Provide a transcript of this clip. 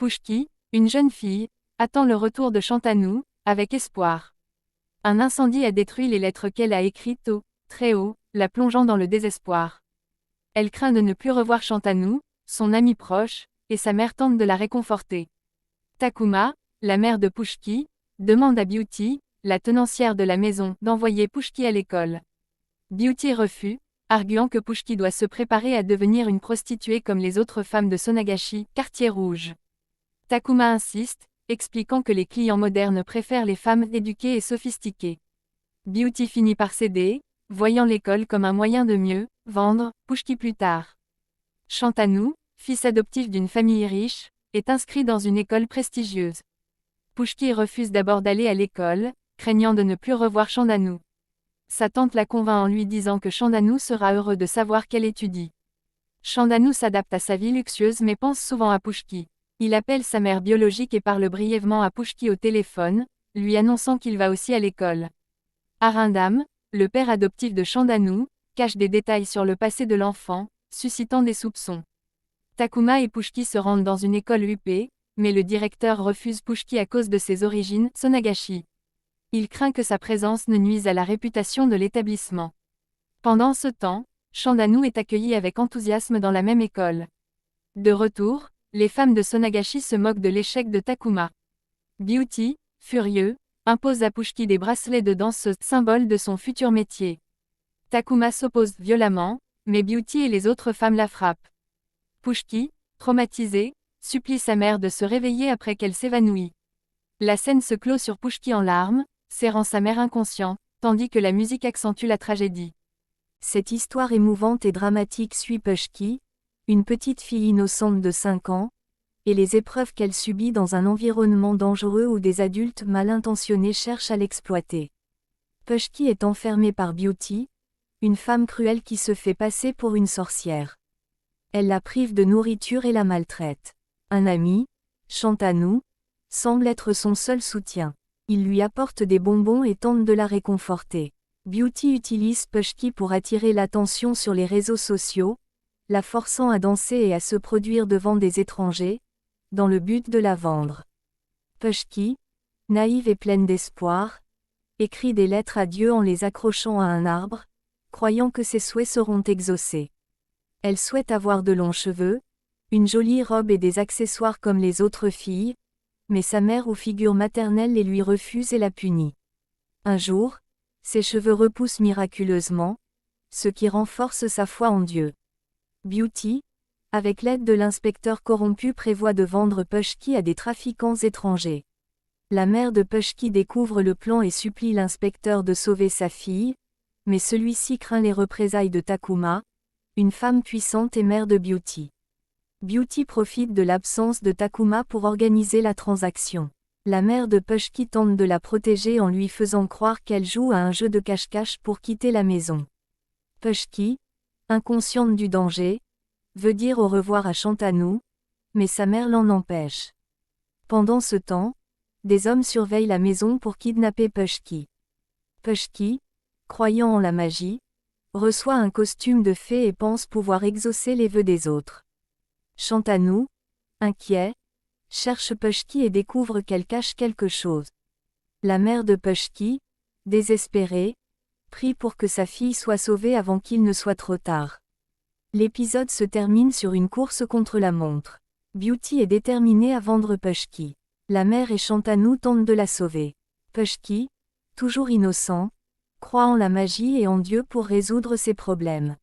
Pushki, une jeune fille, attend le retour de Shantanu, avec espoir. Un incendie a détruit les lettres qu'elle a écrites très haut, la plongeant dans le désespoir. Elle craint de ne plus revoir Shantanu, son ami proche, et sa mère tente de la réconforter. Takuma, la mère de Pushki, demande à Beauty, la tenancière de la maison, d'envoyer Pushki à l'école. Beauty refuse, arguant que Pushki doit se préparer à devenir une prostituée comme les autres femmes de Sonagashi, quartier rouge. Takuma insiste, expliquant que les clients modernes préfèrent les femmes éduquées et sophistiquées. Beauty finit par céder, voyant l'école comme un moyen de mieux vendre Pushki plus tard. Shantanu, fils adoptif d'une famille riche, est inscrit dans une école prestigieuse. Pushki refuse d'abord d'aller à l'école, craignant de ne plus revoir Shantanu. Sa tante la convainc en lui disant que Shantanu sera heureux de savoir qu'elle étudie. Shantanu s'adapte à sa vie luxueuse mais pense souvent à Pushki. Il appelle sa mère biologique et parle brièvement à Pushki au téléphone, lui annonçant qu'il va aussi à l'école. Arindam, le père adoptif de Shantanu, cache des détails sur le passé de l'enfant, suscitant des soupçons. Takuma et Pushki se rendent dans une école UP, mais le directeur refuse Pushki à cause de ses origines, Sonagashi. Il craint que sa présence ne nuise à la réputation de l'établissement. Pendant ce temps, Shantanu est accueilli avec enthousiasme dans la même école. De retour, les femmes de Sonagashi se moquent de l'échec de Takuma. Beauty, furieux, impose à Pushki des bracelets de danseuse, symbole de son futur métier. Takuma s'oppose violemment, mais Beauty et les autres femmes la frappent. Pushki, traumatisé, supplie sa mère de se réveiller après qu'elle s'évanouit. La scène se clôt sur Pushki en larmes, serrant sa mère inconsciente, tandis que la musique accentue la tragédie. Cette histoire émouvante et dramatique suit Pushki, une petite fille innocente de 5 ans, et les épreuves qu'elle subit dans un environnement dangereux où des adultes mal intentionnés cherchent à l'exploiter. Pushki est enfermée par Beauty, une femme cruelle qui se fait passer pour une sorcière. Elle la prive de nourriture et la maltraite. Un ami, Shantanu, semble être son seul soutien. Il lui apporte des bonbons et tente de la réconforter. Beauty utilise Pushki pour attirer l'attention sur les réseaux sociaux, la forçant à danser et à se produire devant des étrangers, dans le but de la vendre. Pushki, naïve et pleine d'espoir, écrit des lettres à Dieu en les accrochant à un arbre, croyant que ses souhaits seront exaucés. Elle souhaite avoir de longs cheveux, une jolie robe et des accessoires comme les autres filles, mais sa mère ou figure maternelle les lui refuse et la punit. Un jour, ses cheveux repoussent miraculeusement, ce qui renforce sa foi en Dieu. Beauty, avec l'aide de l'inspecteur corrompu, prévoit de vendre Pushki à des trafiquants étrangers. La mère de Pushki découvre le plan et supplie l'inspecteur de sauver sa fille, mais celui-ci craint les représailles de Takuma, une femme puissante et mère de Beauty. Beauty profite de l'absence de Takuma pour organiser la transaction. La mère de Pushki tente de la protéger en lui faisant croire qu'elle joue à un jeu de cache-cache pour quitter la maison. Pushki, inconsciente du danger, veut dire au revoir à Shantanu, mais sa mère l'en empêche. Pendant ce temps, des hommes surveillent la maison pour kidnapper Pushki. Pushki, croyant en la magie, reçoit un costume de fée et pense pouvoir exaucer les vœux des autres. Shantanu, inquiet, cherche Pushki et découvre qu'elle cache quelque chose. La mère de Pushki, désespérée, prie pour que sa fille soit sauvée avant qu'il ne soit trop tard. L'épisode se termine sur une course contre la montre. Beauty est déterminée à vendre Pushki. La mère et Shantanu tentent de la sauver. Pushki, toujours innocent, croit en la magie et en Dieu pour résoudre ses problèmes.